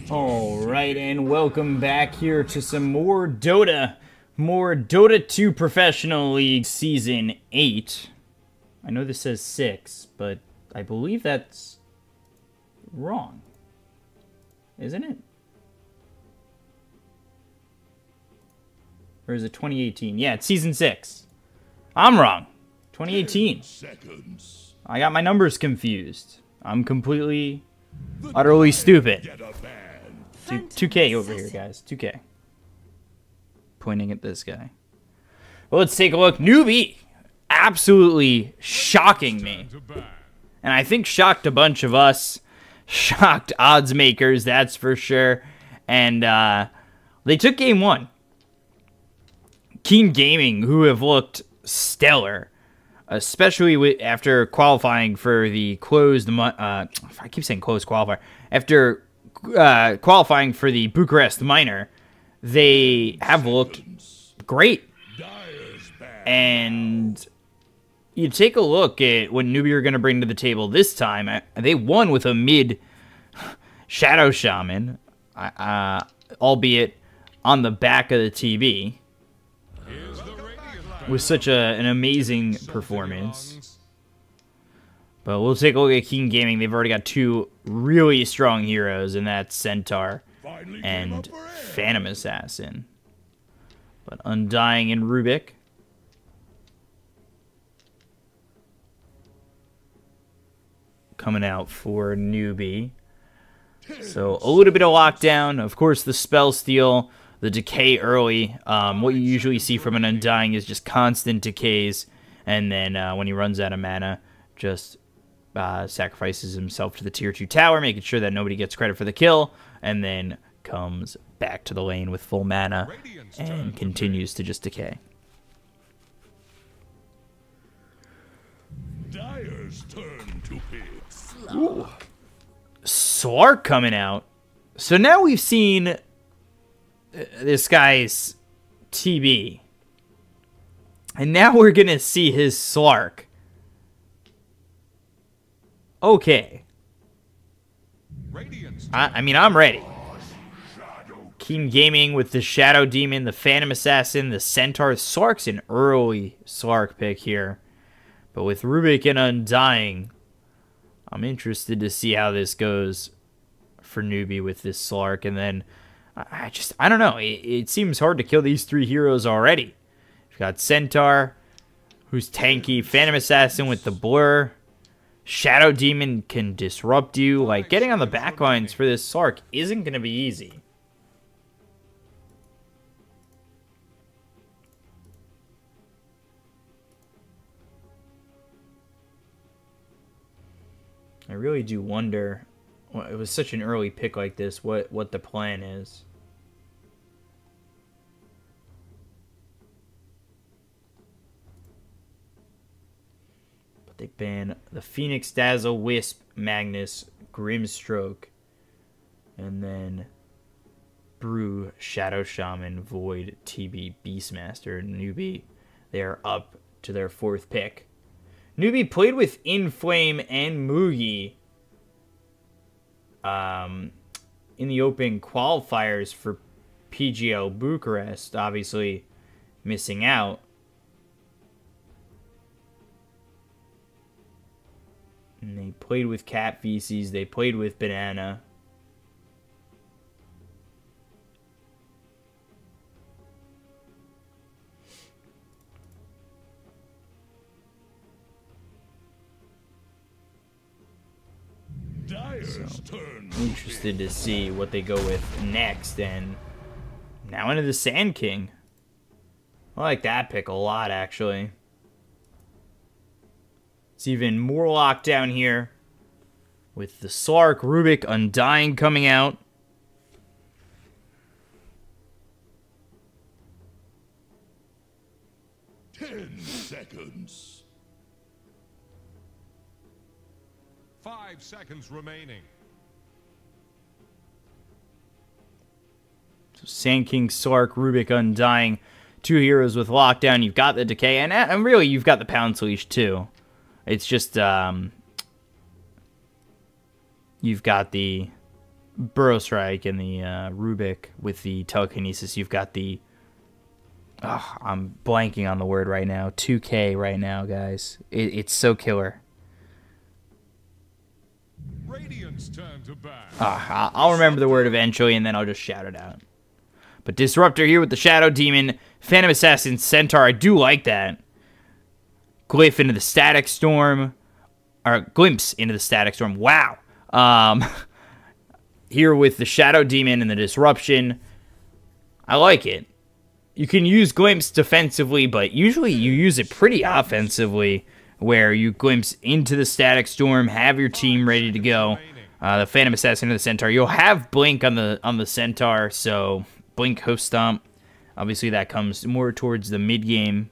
Alright, and welcome back here to some more Dota. More Dota 2 Professional League Season 8. I know this says 6, but I believe that's wrong. Isn't it? Or is it 2018? Yeah, it's Season 6. I'm wrong. 2018. I got my numbers confused. I'm completely, utterly stupid. 2K over here, guys. 2K. Pointing at this guy. Well, let's take a look. Newbee absolutely shocking me. And I think shocked a bunch of us. Shocked odds makers, that's for sure. And they took game 1. Keen Gaming, who have looked stellar. Especially after qualifying for the closed... I keep saying closed qualifier. After... qualifying for the Bucharest Minor, they have looked great. And you take a look at what Newbee are going to bring to the table this time. They won with a mid Shadow Shaman, albeit on the back of the TV. With such an amazing performance. But we'll take a look at Keen Gaming. They've already got 2 really strong heroes, and that's Centaur and Phantom Assassin. But Undying and Rubik. Coming out for Newbee. So a little bit of lockdown. Of course, the Spell Steal, the decay early. What you usually see from an Undying is just constant decays. And then when he runs out of mana, just... sacrifices himself to the tier 2 tower, making sure that nobody gets credit for the kill, and then comes back to the lane with full mana and continues to just decay. Dyer's turn to pick. Ooh. Slark coming out. So now we've seen this guy's TB. And now we're going to see his Slark. Okay. I mean, I'm ready. Keen Gaming with the Shadow Demon, the Phantom Assassin, the Centaur. Slark's an early Slark pick here. But with Rubik and Undying, I'm interested to see how this goes for Newbee with this Slark. And then, I don't know. It seems hard to kill these 3 heroes already. You've got Centaur, who's tanky. Phantom Assassin with the Blur. Shadow Demon can disrupt you. Like, getting on the backlines for this Slark isn't going to be easy. I really do wonder, well, it was such an early pick like this, what the plan is. They ban the Phoenix, Dazzle, Wisp, Magnus, Grimstroke, and then Brew, Shadow Shaman, Void, TB, Beastmaster, and Newbee. They are up to their 4th pick. Newbee played with Inflame and Mugi in the open qualifiers for PGL Bucharest, obviously missing out. And they played with Cat Feces. They played with Banana. So, interested to see what they go with next. And now into the Sand King. I like that pick a lot, actually. It's even more lockdown here with the Slark, Rubik, Undying coming out. Ten seconds. 5 seconds remaining. So Sand King, Slark, Rubik, Undying. 2 heroes with lockdown. You've got the decay, and really you've got the Pounce Leash too. It's just you've got the Burrow Strike and the Rubik with the telekinesis. You've got the... I'm blanking on the word right now. 2K right now, guys. It's so killer. Radiant's turn to bat. I'll remember the word eventually, and then I'll just shout it out. But Disruptor here with the Shadow Demon, Phantom Assassin, Centaur. I do like that. Glyph into the Static Storm. Or Glimpse into the Static Storm. Wow. Here with the Shadow Demon and the Disruption. I like it. You can use Glimpse defensively, but usually you use it pretty offensively, where you glimpse into the Static Storm, have your team ready to go. The Phantom Assassin and the Centaur. You'll have Blink on the Centaur, so Blink Hoof Stomp. Obviously that comes more towards the mid game.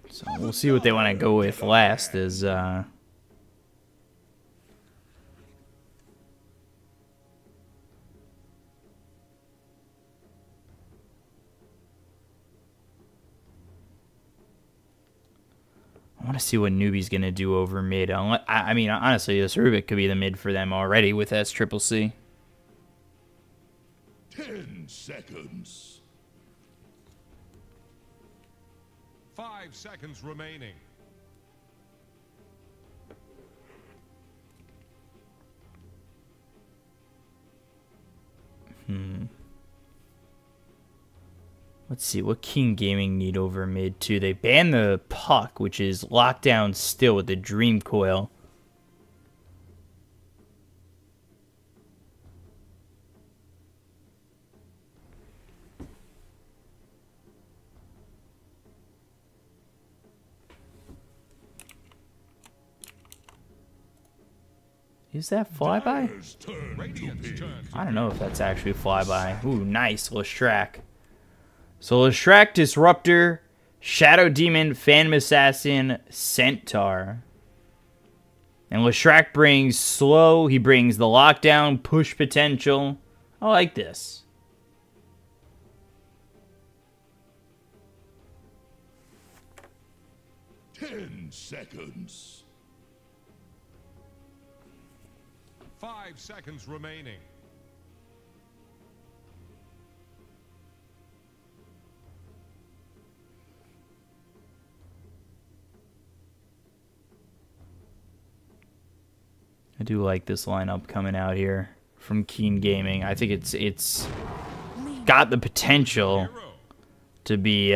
So we'll see what they want to go with last is I want to see what Newbee's going to do over mid. I mean, honestly, this Rubik could be the mid for them already with S-Triple-C. 10 seconds. 5 seconds remaining. Let's see, what King Gaming need over mid too? They banned the Puck, which is locked down still with the Dream Coil. Is that flyby? I don't know if that's actually flyby. Ooh, nice. Leshrac. So Leshrac, Disruptor, Shadow Demon, Phantom Assassin, Centaur. And Leshrac brings slow. He brings the lockdown, push potential. I like this. Ten seconds. 5 seconds remaining. I do like this lineup coming out here from Keen Gaming. I think it's got the potential to be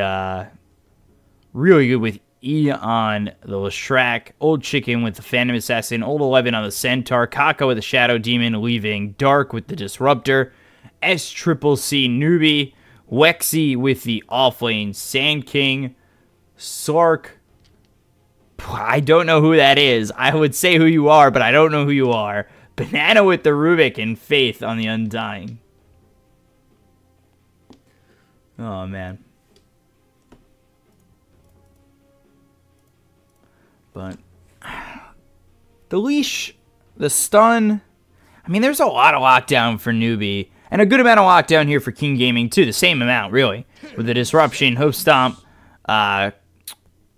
really good with E on the Leshrac, Old Chicken with the Phantom Assassin, Old 11 on the Centaur, Kaka with the Shadow Demon, leaving Dark with the Disruptor, S-Triple-C Newbee, Wexy with the offlane Sand King, Slark. I don't know who that is. I would say who you are, but I don't know who you are. Banana with the Rubik and Faith on the Undying. Oh, man. But the leash, the stun, I mean, there's a lot of lockdown for Newbee, and a good amount of lockdown here for King Gaming, too. The same amount, really, with the Disruption, Hoof Stomp,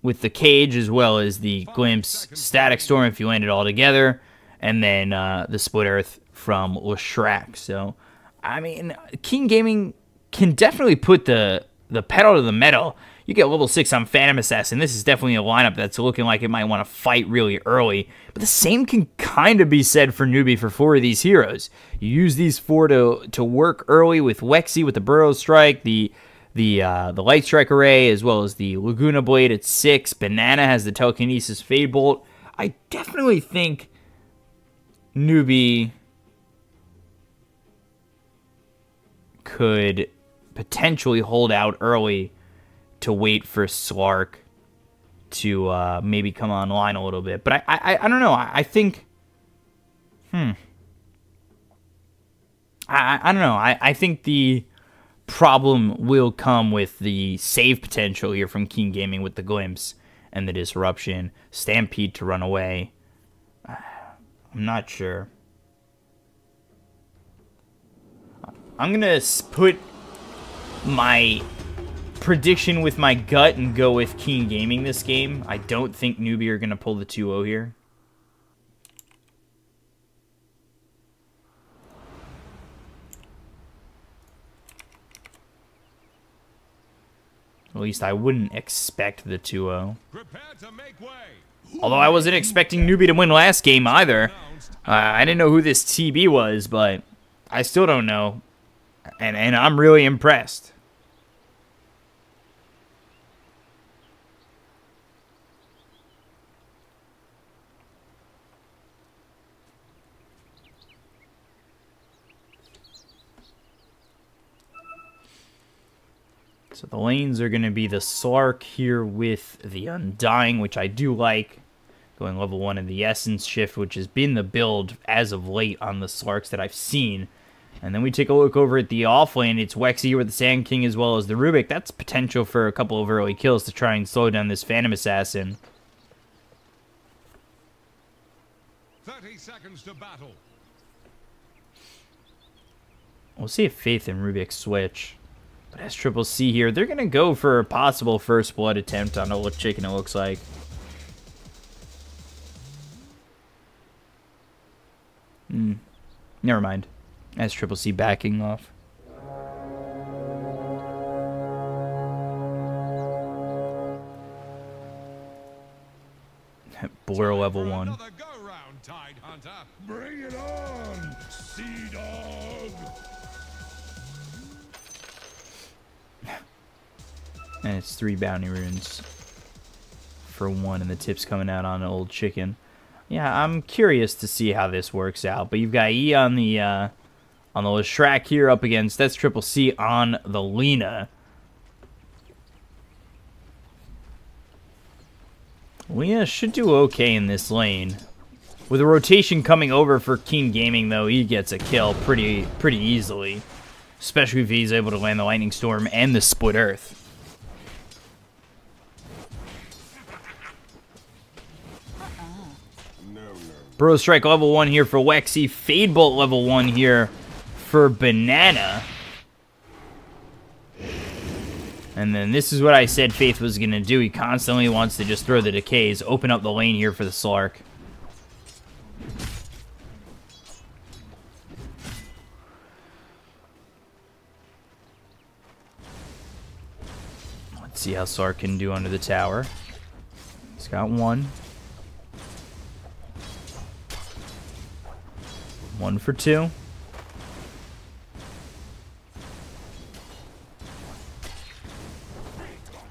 with the Cage, as well as the Glimpse, Static Storm, if you land it all together, and then the Split Earth from Leshrac. So, I mean, King Gaming can definitely put the pedal to the metal. You get level 6 on Phantom Assassin. This is definitely a lineup that's looking like it might want to fight really early. But the same can kind of be said for Newbee for 4 of these heroes. You use these 4 to work early with Wexy with the Burrow Strike, the Light Strike Array, as well as the Laguna Blade at 6. Banana has the Telekinesis Fade Bolt. I definitely think Newbee could potentially hold out early to wait for Slark to maybe come online a little bit. But I don't know. I think... I don't know. I think the problem will come with the save potential here from King Gaming with the Glimpse and the Disruption. Stampede to run away. I'm not sure. I'm gonna put my prediction with my gut and go with Keen Gaming this game. I don't think Newbee are gonna pull the 2-0 here. At least I wouldn't expect the 2-0. Although I wasn't expecting Newbee to win last game either. I didn't know who this TB was, but I still don't know. And I'm really impressed. So the lanes are going to be the Slark here with the Undying, which I do like. Going level 1 in the Essence Shift, which has been the build as of late on the Slarks that I've seen. And then we take a look over at the off lane. It's Wexy here with the Sand King as well as the Rubik. That's potential for a couple of early kills to try and slow down this Phantom Assassin. 30 seconds to battle. We'll see if Faith and Rubik switch. But as Triple C here, they're going to go for a possible first blood attempt on a chicken, it looks like. Never mind. As Triple C backing off. Blur level 1. Bring it on, Sea Dog. And it's 3 bounty runes for 1, and the tip's coming out on an old chicken. Yeah, I'm curious to see how this works out. But you've got E on the Leshrac here up against that's Triple C on the Lina. Lina should do okay in this lane. With a rotation coming over for Keen Gaming, though, he gets a kill pretty easily. Especially if he's able to land the Lightning Storm and the Split Earth. Bro Strike level 1 here for Wexy. Fade Bolt level 1 here for Banana. And then this is what I said Faith was going to do. He constantly wants to just throw the decays. Open up the lane here for the Slark. Let's see how Slark can do under the tower. He's got 1. 1 for 2.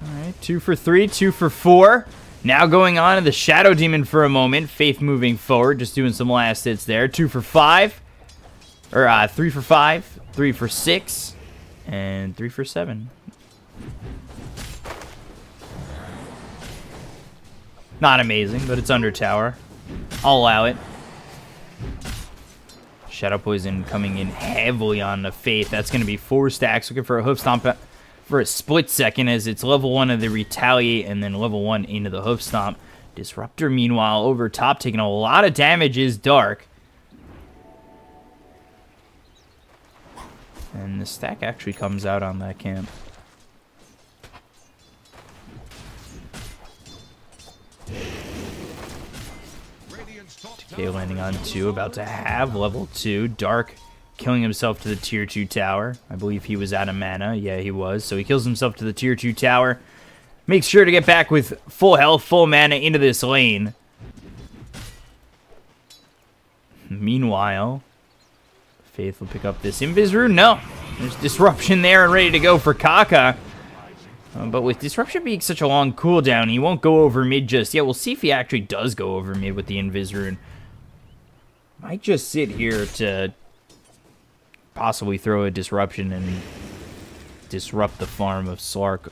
Alright, 2 for 3, 2 for 4. Now going on to the Shadow Demon for a moment. Faith moving forward, just doing some last hits there. 2 for 5. Or 3 for 5, 3 for 6, and 3 for 7. Not amazing, but it's under tower. I'll allow it. Shadow Poison coming in heavily on the Faith. That's going to be 4 stacks. Looking for a Hoof Stomp for a split second as it's level 1 of the Retaliate and then level 1 into the Hoof Stomp. Disruptor, meanwhile, over top, taking a lot of damage is Dark. And the stack actually comes out on that camp. Decay landing on 2, about to have level 2. Dark killing himself to the tier 2 tower. I believe he was out of mana. Yeah, he was. So he kills himself to the tier 2 tower. Makes sure to get back with full health, full mana into this lane. Meanwhile, Faith will pick up this Invis Rune. No, there's Disruption there and ready to go for Kaka. But with Disruption being such a long cooldown, he won't go over mid just yet. We'll see if he actually does go over mid with the Invis Rune. Might just sit here to possibly throw a Disruption and disrupt the farm of Slark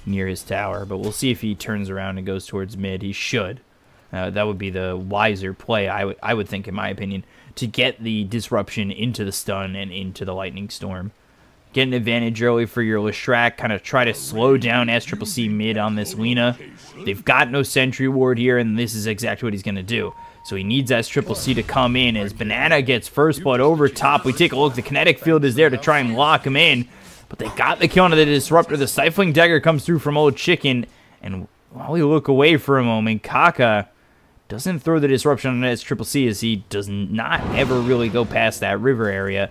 near his tower. But we'll see if he turns around and goes towards mid. He should. That would be the wiser play, I would think, in my opinion, to get the Disruption into the stun and into the Lightning Storm. Get an advantage early for your Leshrac. Kind of try to slow down SCCC mid on this Lina. They've got no Sentry Ward here, and this is exactly what he's going to do. So he needs S-Triple-C to come in as Banana gets first blood over top. We take a look. The kinetic field is there to try and lock him in. But they got the kill onto the Disruptor. The Stifling Dagger comes through from Old Chicken. And while we look away for a moment, Kaka doesn't throw the Disruption on S-Triple-C as he does not ever really go past that river area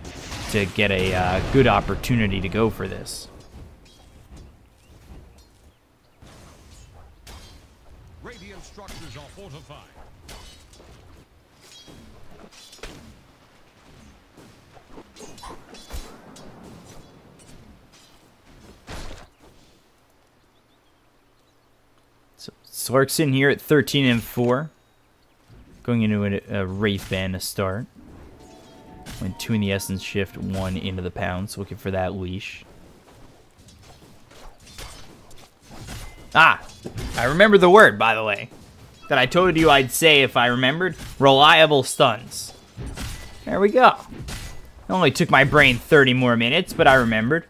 to get a good opportunity to go for this. Radiant structures are fortified. So Slark's in here at 13-4. Going into a Wraith Band to start. Went 2 in the Essence Shift, 1 into the Pounce. Looking for that leash. Ah! I remember the word, by the way, that I told you I'd say if I remembered. Reliable stuns. There we go. It only took my brain 30 more minutes, but I remembered.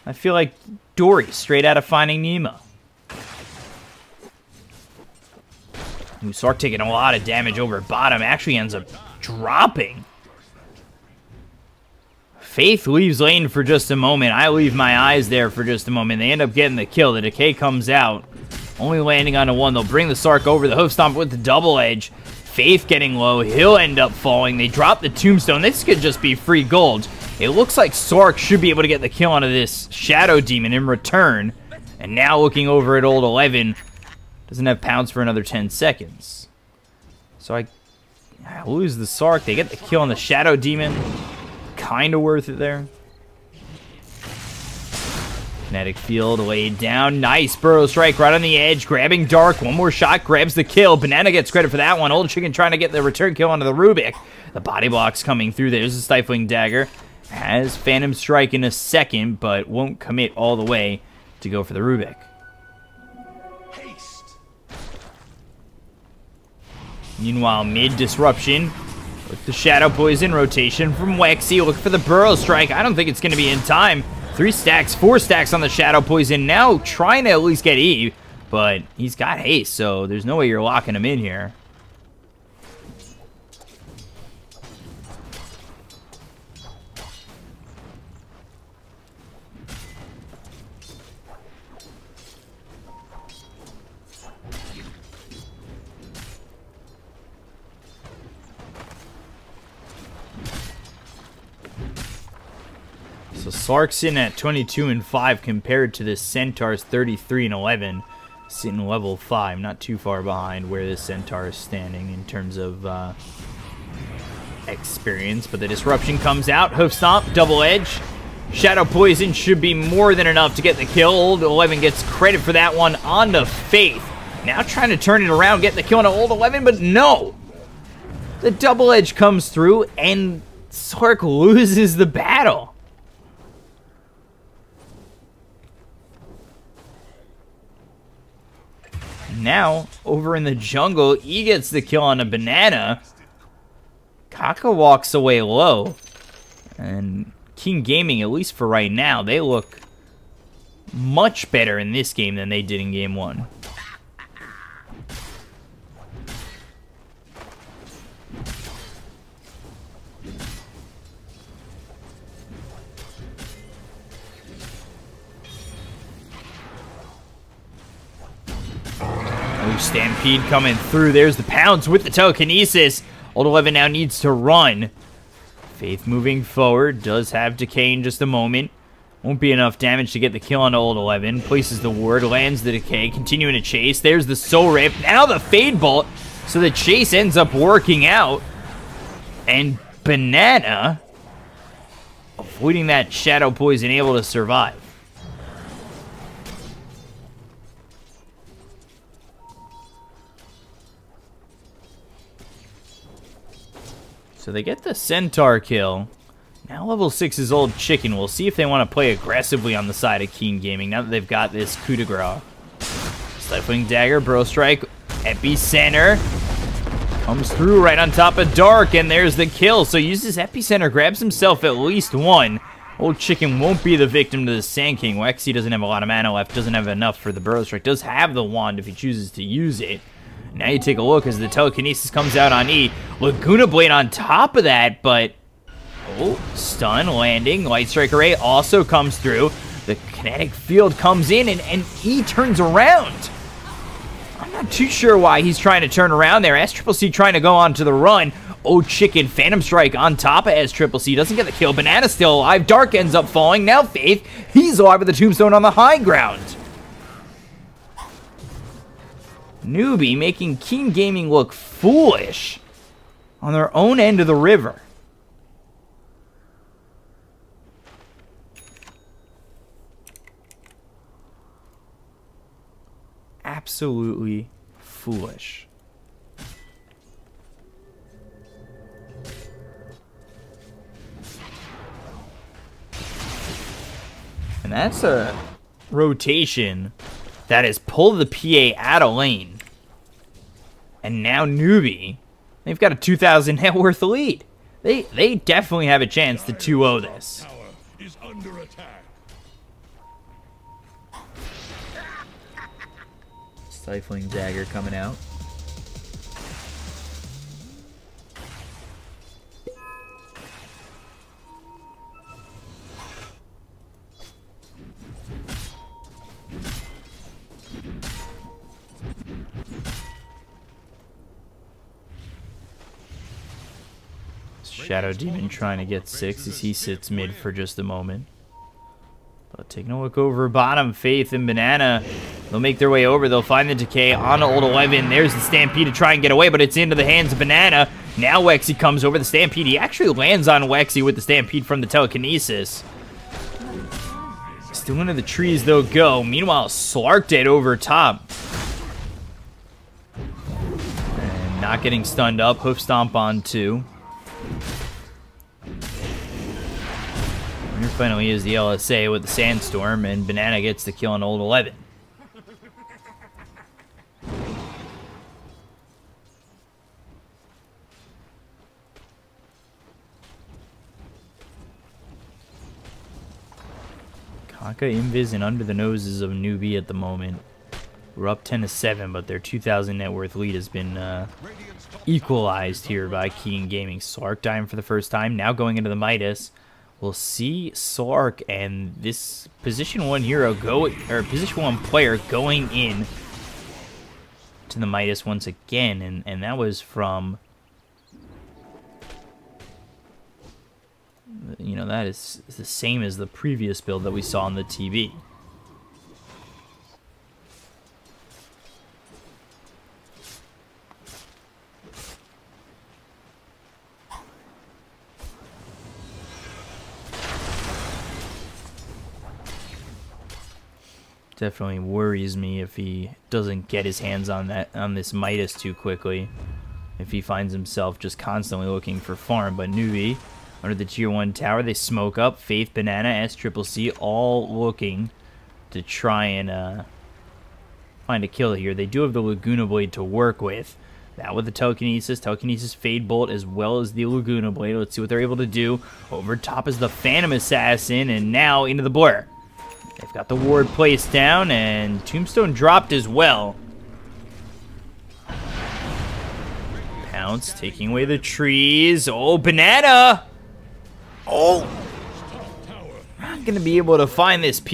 I feel like Dory, straight out of Finding Nemo. Sark taking a lot of damage over at bottom. Actually ends up dropping. Faith leaves lane for just a moment. I leave my eyes there for just a moment. They end up getting the kill. The Decay comes out. Only landing on a 1. They'll bring the Sark over. The Hoof Stomp with the double edge. Faith getting low. He'll end up falling. They drop the Tombstone. This could just be free gold. It looks like Sark should be able to get the kill onto this Shadow Demon in return. And now looking over at Old 11. Doesn't have Pounce for another 10 seconds. So I lose the Sark. They get the kill on the Shadow Demon. Kind of worth it there. Kinetic Field laid down. Nice Burrow Strike right on the edge. Grabbing Dark. One more shot. Grabs the kill. Banana gets credit for that one. Old Chicken trying to get the return kill onto the Rubik. The body block's coming through. There's a Stifling Dagger. Has Phantom Strike in a second, but won't commit all the way to go for the Rubik. Meanwhile, mid-disruption with the Shadow Poison rotation from Wexy. Look for the Burrow Strike. I don't think it's going to be in time. 3 stacks, 4 stacks on the Shadow Poison. Now trying to at least get Eve, but he's got haste, so there's no way you're locking him in here. So Slark's in at 22-5 compared to the Centaur's 33-11, sitting level 5, not too far behind where the Centaur is standing in terms of experience. But the Disruption comes out, Hoof Stomp, double edge. Shadow Poison should be more than enough to get the kill. Old 11 gets credit for that one onto Faith. Now trying to turn it around, get the kill on Old 11, but no! The double edge comes through and Slark loses the battle. Now, over in the jungle, he gets the kill on a Banana. Kaka walks away low. And King Gaming, at least for right now, they look much better in this game than they did in Game 1. Stampede coming through. There's the Pounce with the Telekinesis. Old 11 now needs to run. Faith moving forward. Does have Decay in just a moment. Won't be enough damage to get the kill on Old 11. Places the ward. Lands the Decay. Continuing to chase. There's the Soul Rip. Now the Fade Bolt. So the chase ends up working out. And Banana, avoiding that Shadow Poison, able to survive. So they get the Centaur kill. Now level 6 is Old Chicken. We'll see if they want to play aggressively on the side of Keen Gaming now that they've got this coup de grace. Stifling Dagger, Burrow Strike, Epicenter. Comes through right on top of Dark, and there's the kill. So uses Epicenter, grabs himself at least one. Old Chicken won't be the victim to the Sand King. Wexy doesn't have a lot of mana left, doesn't have enough for the Burrow Strike. Does have the wand if he chooses to use it. Now you take a look as the telekinesis comes out on E. Laguna Blade on top of that, but... Oh, stun, landing. Light Strike Array also comes through. The kinetic field comes in, and E turns around. I'm not too sure why he's trying to turn around there. SCCC trying to go on to the run. Oh, Chicken, Phantom Strike on top of SCCC. Doesn't get the kill. Banana still alive. Dark ends up falling. Now Faith, he's alive with the tombstone on the high ground. Newbee making Keen Gaming look foolish on their own end of the river. Absolutely foolish. And that's a rotation that has pulled the PA out of lane. And now Newbee, they've got a 2,000 net worth lead. They definitely have a chance to 2-0 this. Tower is under attack. Stifling Dagger coming out. Shadow Demon trying to get 6 as he sits mid for just a moment. But taking a look over bottom, Faith and Banana, they'll make their way over. They'll find the Decay on Old 11. There's the Stampede to try and get away, but it's into the hands of Banana. Now Wexy comes over the Stampede. He actually lands on Wexy with the Stampede from the Telekinesis. Still into the trees, though, go. Meanwhile, Slark dead over top. And not getting stunned up. Hoof Stomp on 2. Here finally is the LSA with the Sandstorm, and Banana gets the kill on Old 11. Kaka, Invis, and under the noses of Newbee at the moment. We're up 10-7, but their 2,000 net worth lead has been equalized here by Keen Gaming. Slark dying for the first time, now going into the Midas. We'll see Slark and this position 1 hero position 1 player going in to the Midas once again, and that was from, you know, that is the same as the previous build that we saw on the TV. Definitely worries me if he doesn't get his hands on this Midas too quickly. If he finds himself just constantly looking for farm. But Newbee under the tier 1 tower, they smoke up. Faith, Banana, SCCC all looking to try and find a kill here. They do have the Laguna Blade to work with. Now with the Telekinesis, Fade Bolt, as well as the Laguna Blade. Let's see what they're able to do. Over top is the Phantom Assassin, and now into the Blur. They've got the ward placed down, and Tombstone dropped as well. Pounce taking away the trees. Oh, Banana! Oh! Not going to be able to find this PA.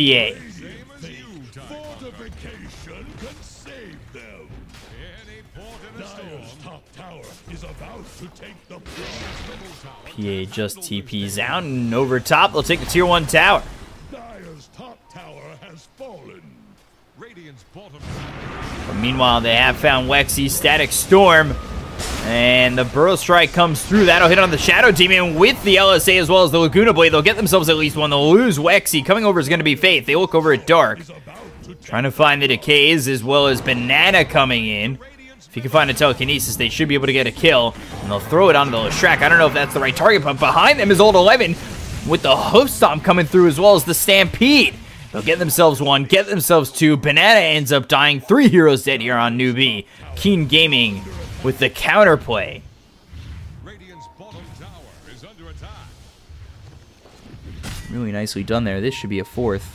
Fortification can save them. Dire's top tower is about to take the PA just TPs out, and over top, they'll take the tier 1 tower. Dire's top tower has fallen. Radiant's bottom. But meanwhile, they have found Wexy, Static Storm, and the Burrow Strike comes through. That'll hit on the Shadow Demon with the LSA as well as the Laguna Blade. They'll get themselves at least one. They'll lose Wexy. Coming over is going to be Faith. They look over at Dark, trying to find the Decays as well as Banana coming in. If you can find a Telekinesis, they should be able to get a kill, and they'll throw it onto the Leshrac. I don't know if that's the right target, but behind them is Old 11 with the Hoof Stomp coming through as well as the Stampede. They'll get themselves one, get themselves two. Banana ends up dying. 3 heroes dead here on Newbee. Keen Gaming with the counterplay. Radiant's bottom tower is under attack. Really nicely done there. This should be a 4th.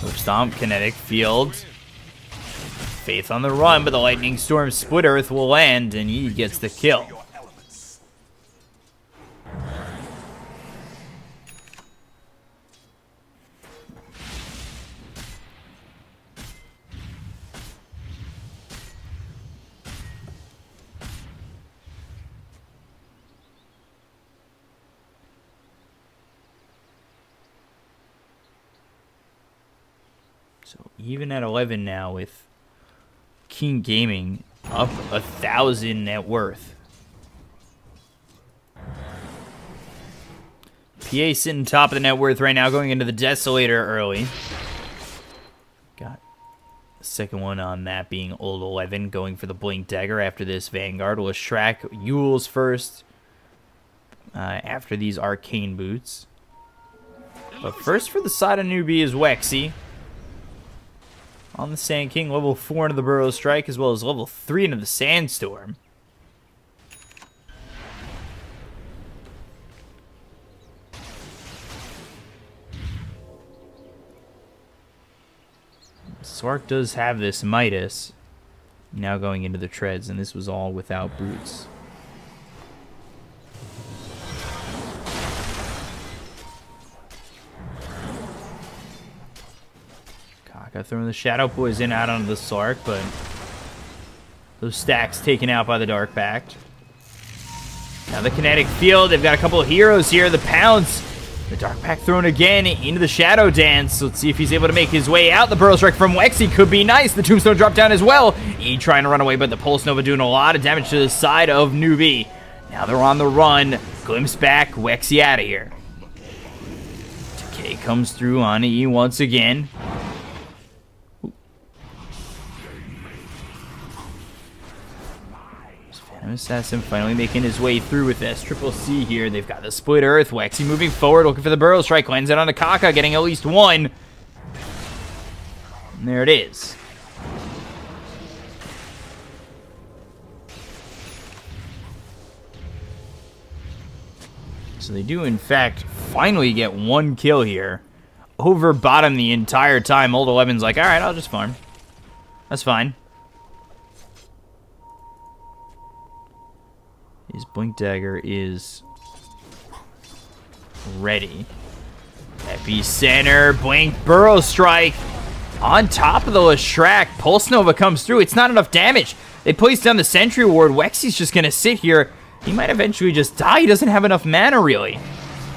Hoof Stomp, Kinetic Field. Faith on the run, but the Lightning Storm Split Earth will land, and he gets the kill. So even at 11 now with King Gaming up 1,000 net worth. PA sitting top of the net worth right now, going into the Desolator early. Got the second one on that being Old 11, going for the Blink Dagger after this Vanguard. We'll track Yule's first after these Arcane Boots. But first for the side of Newbee is Wexy. On the Sand King, level 4 into the Burrow Strike, as well as level 3 into the Sandstorm. Slark does have this Midas, now going into the Treads, and this was all without boots. Got throwing the Shadow Poison out onto the Slark, but those stacks taken out by the Dark Pact. Now the Kinetic Field, they've got a couple of heroes here. The Pounce, the Dark Pact thrown again into the Shadow Dance. Let's see if he's able to make his way out. The Burrow Strike from Wexy could be nice. The Tombstone drop down as well. He trying to run away, but the Pulse Nova doing a lot of damage to the side of Newbee. Now they're on the run. Glimpse back, Wexy out of here. Decay comes through on E once again. Assassin finally making his way through with this. Triple C here. They've got the Split Earth. Wexy moving forward, looking for the Burrow Strike. Lands it onto Kaka, getting at least one. And there it is. So they do, in fact, finally get one kill here. Over bottom the entire time. Old 11's like, alright, I'll just farm. That's fine. His Blink Dagger is ready. Epicenter, Blink, Burrow Strike. On top of the Leshrac, Pulse Nova comes through. It's not enough damage. They place down the Sentry Ward. Wexy's just going to sit here. He might eventually just die. He doesn't have enough mana, really.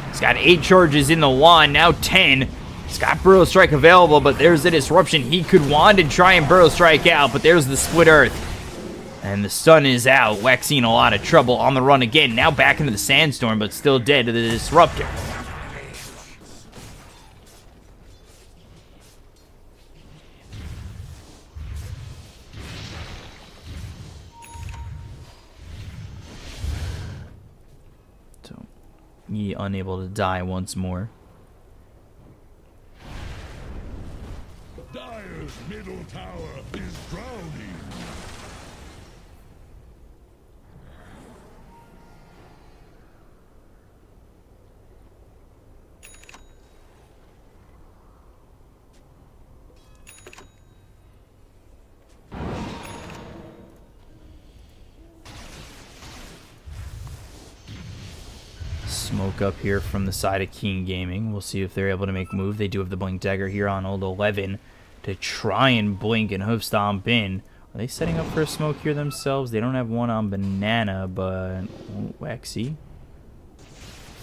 He's got 8 charges in the wand, now 10. He's got Burrow Strike available, but there's the Disruption. He could wand and try and Burrow Strike out, but there's the Split Earth. And the stun is out. Wexy in a lot of trouble on the run again. Now back into the Sandstorm, but still dead to the Disruptor. So, he unable to die once more. Dire's middle tower is drowning. Smoke up here from the side of King Gaming. We'll see if they're able to make a move. They do have the Blink Dagger here on Old 11 to try and blink and hoof stomp in. Are they setting up for a smoke here themselves? They don't have one on Banana, but Wexy.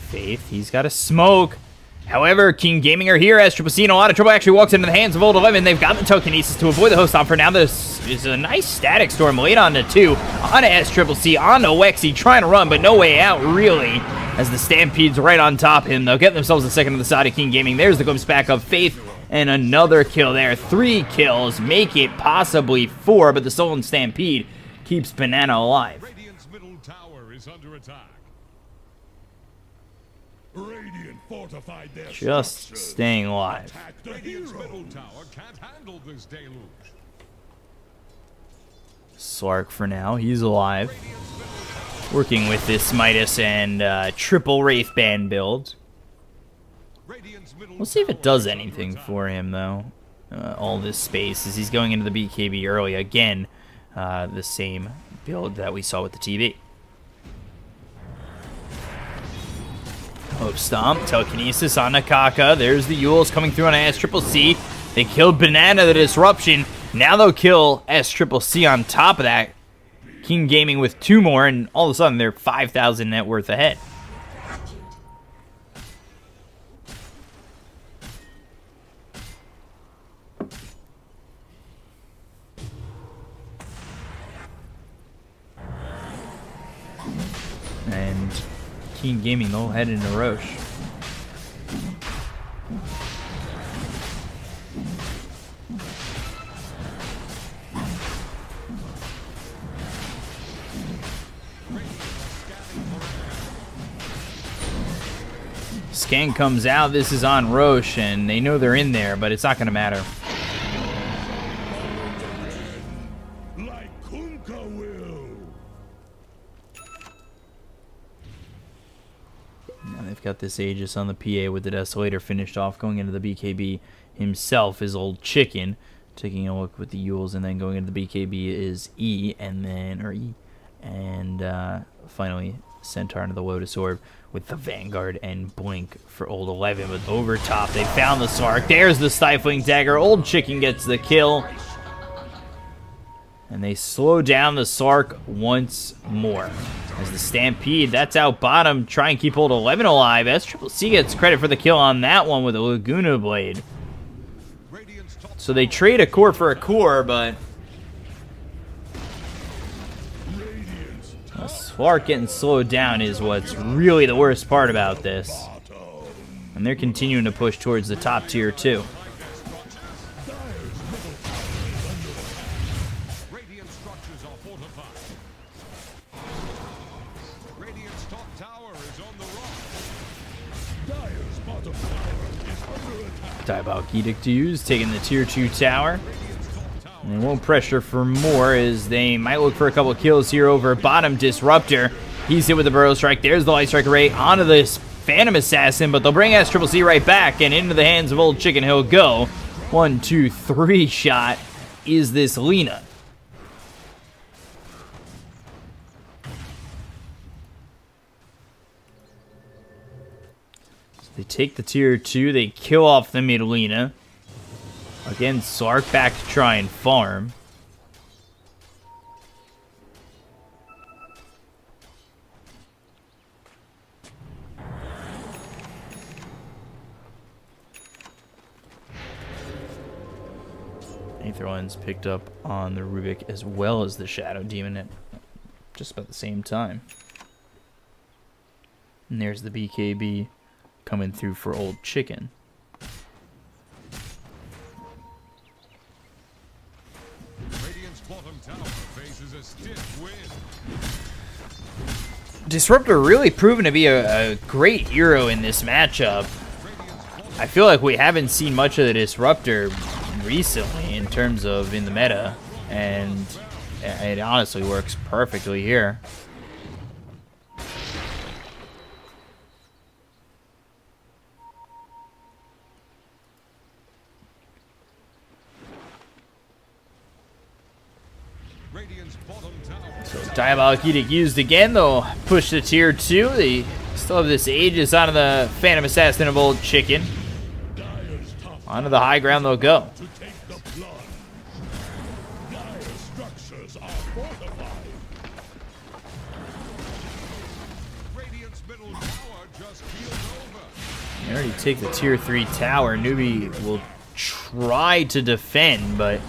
Faith, he's got a smoke. However, King Gaming are here as Triple C in a lot of trouble. Actually walks into the hands of Old 11. They've got the Telekinesis to avoid the host stomp for now. This is a nice Static Storm late on to 2. On to S Triple C, on to Wexy, trying to run, but no way out, really. As the Stampede's right on top of him. They'll get themselves a second to the side of King Gaming. There's the glimpse back of Faith. And another kill there. 3 kills. Make it possibly 4. But the Sullen Stampede keeps Banana alive. Radiant's middle tower is under attack. Radiant fortified their Just structures. staying alive. Attack the Radiant's hero. middle tower can't handle this deluge. Slark for now. He's alive. Working with this Midas and triple Wraith Band build. We'll see if it does anything for him, though. all this space as he's going into the BKB early. Again, the same build that we saw with the TB. Hope Stomp, Telekinesis on Nakaka. There's the Yules coming through on SCCC. They killed Banana the Disruption. Now they'll kill SCCC on top of that. King Gaming with 2 more, and all of a sudden they're 5,000 net worth ahead. And King Gaming, they'll head into Roche. Scan comes out, this is on Roche, and they know they're in there, but it's not going to matter. Like Kunka will. Now they've got this Aegis on the PA with the Desolator finished off, going into the BKB himself is Old Chicken. Taking a look with the Yules, and then going into the BKB is E, and then, finally Centaur into the Lotus Orb with the Vanguard and Blink for Old 11. But over top, they found the Sark. There's the Stifling Dagger. Old Chicken gets the kill. And they slow down the Sark once more. As the Stampede, that's out bottom. Try and keep Old 11 alive. SCCC gets credit for the kill on that one with a Laguna Blade. So they trade a core for a core, but Slark getting slowed down is what's really the worst part about this. And they're continuing to push towards the top tier too. Radiant structures are fortified. Radiant's top tower is on the run. Dire's bottom tower is under attack. Diabolic Edict to use, taking the tier 2 tower. And they won't pressure for more as they might look for a couple of kills here over bottom. Disruptor, he's hit with the Burrow Strike. There's the Light Strike Array onto this Phantom Assassin, but they'll bring SCCC right back, and into the hands of Old Chicken he'll go. 1, 2, 3 shot is this Lina. So they take the tier 2, they kill off the mid Lina. Again, Sark back to try and farm. Aether Lens picked up on the Rubik as well as the Shadow Demon at just about the same time. And there's the BKB coming through for Old Chicken. Bottom tower faces a stiff wind. Disruptor really proven to be a great hero in this matchup. I feel like we haven't seen much of the Disruptor recently in terms of in the meta, and it honestly works perfectly here. So Diabolic Edict used again, they'll push to tier 2. They still have this Aegis onto the Phantom Assassin of Old Chicken. Onto the high ground they'll go. They already take the tier 3 tower. Newbee will try to defend, but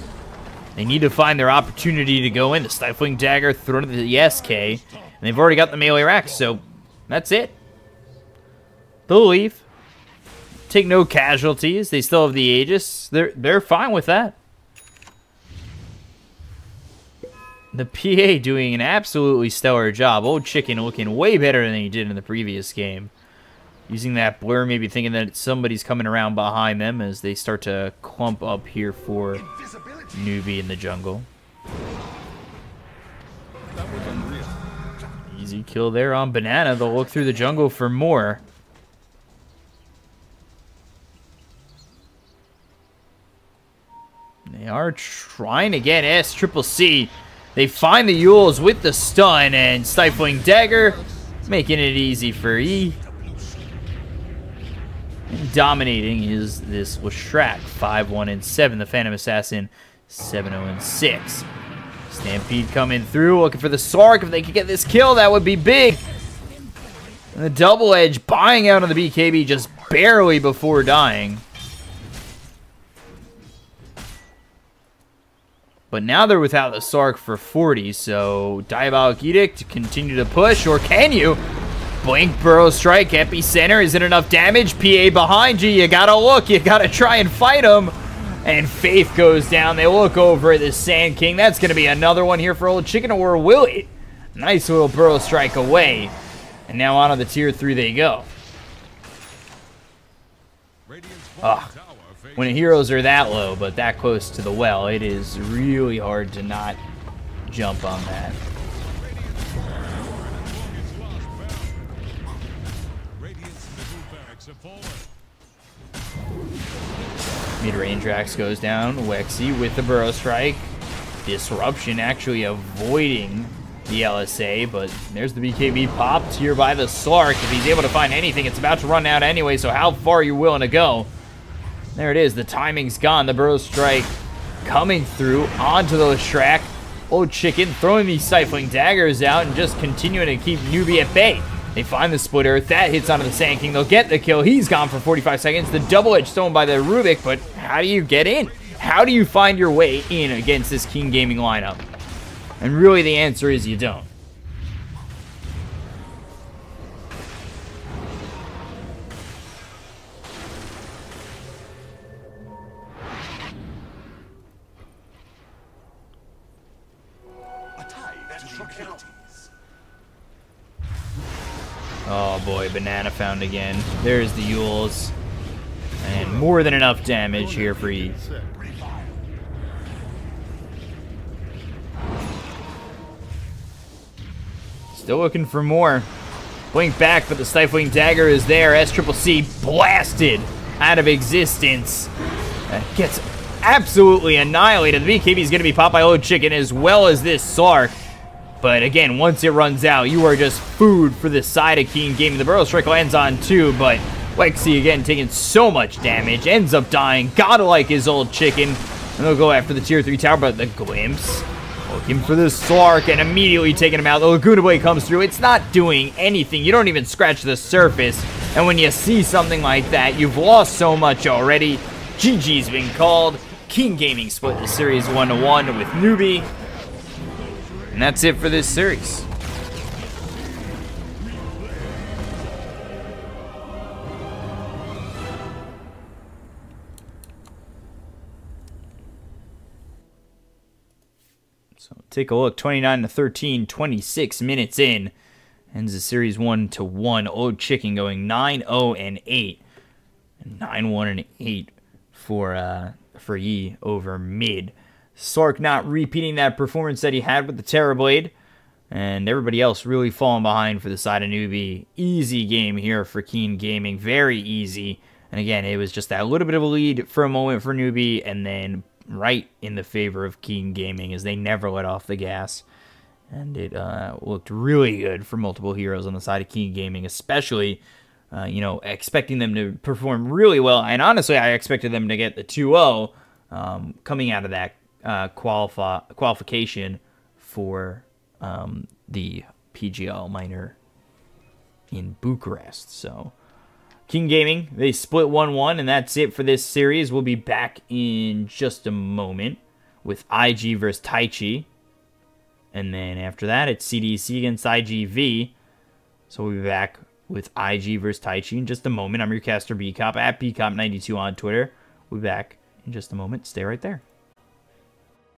they need to find their opportunity to go in. The Stifling Dagger thrown to the SK, and they've already got the melee rack, so that's it. They'll leave. Take no casualties. They still have the Aegis. They're fine with that. The PA doing an absolutely stellar job. Old Chicken looking way better than he did in the previous game. Using that blur, maybe thinking that somebody's coming around behind them as they start to clump up here for Newbee in the jungle. That was unreal. Easy kill there on Banana. They'll look through the jungle for more. are trying to get SCCC. They find the Yules with the stun, and Stifling Dagger, making it easy for E. And dominating is this Leshrac, 5-1-7. The Phantom Assassin, 7-0-6. Stampede coming through, looking for the Sark. If they could get this kill, that would be big. And the Double Edge buying out on the BKB just barely before dying. But now they're without the Sark for 40, so Diabolic Edict to continue to push, or can you? Blink, Burrow Strike, Epicenter, is it enough damage? PA behind you, you gotta look, you gotta try and fight him. And Faith goes down, they look over at the Sand King, that's gonna be another one here for Old Chicken, or will it? Nice little Burrow Strike away. And now on to the tier 3 they go. When heroes are that low, but that close to the well, it is really hard to not jump on that. Mid-range Drax goes down. Wexy with the Burrow Strike. Disruption actually avoiding the LSA, but there's the BKB popped here by the Sark. If he's able to find anything, it's about to run out anyway, so how far are you willing to go? There it is, the timing's gone. The Burrow Strike coming through onto the Leshrac. Old Chicken throwing these Stifling Daggers out and just continuing to keep Newbee at bay. They find the Split Earth, that hits onto the Sand King. They'll get the kill, he's gone for 45 seconds. The Double Edge stolen by the Rubik, but how do you get in? How do you find your way in against this King Gaming lineup? And really the answer is you don't. Oh boy, Banana found again. There's the Yules. And more than enough damage here for E. Still looking for more. Blink back, but the Stifling Dagger is there. SCCC blasted out of existence. Gets absolutely annihilated. The BKB is going to be popped by Old Chicken as well as this Sark. But again, once it runs out, you are just food for the side of King Gaming. The Burrow Strike lands on 2, but Wexy again taking so much damage. Ends up dying. Godlike is Old Chicken. And they'll go after the tier 3 tower, but the Glimpse looking for the Sark and immediately taking him out. The Laguna Blade comes through. It's not doing anything. You don't even scratch the surface. And when you see something like that, you've lost so much already. GG's been called. King Gaming split the series 1-1 with Newbee. And that's it for this series. So take a look, 29-13, 26 minutes in. Ends the series 1-1. Old Chicken going 9-0-8. And 9-1-8 for Yi over mid. Sark not repeating that performance that he had with the Terrorblade. And everybody else really falling behind for the side of Newbee. Easy game here for Keen Gaming. Very easy. And again, it was just that little bit of a lead for a moment for Newbee. And then right in the favor of Keen Gaming as they never let off the gas. And it looked really good for multiple heroes on the side of Keen Gaming. Especially, you know, expecting them to perform really well. And honestly, I expected them to get the 2-0 coming out of that qualification for the PGL minor in Bucharest. So King Gaming, they split 1-1, and that's it for this series. We'll be back in just a moment with IG versus Taichi. And then after that, it's CDC against IGV. So we'll be back with IG versus Taichi in just a moment. I'm your caster Bkop at Bkop92 on Twitter. We'll be back in just a moment. Stay right there.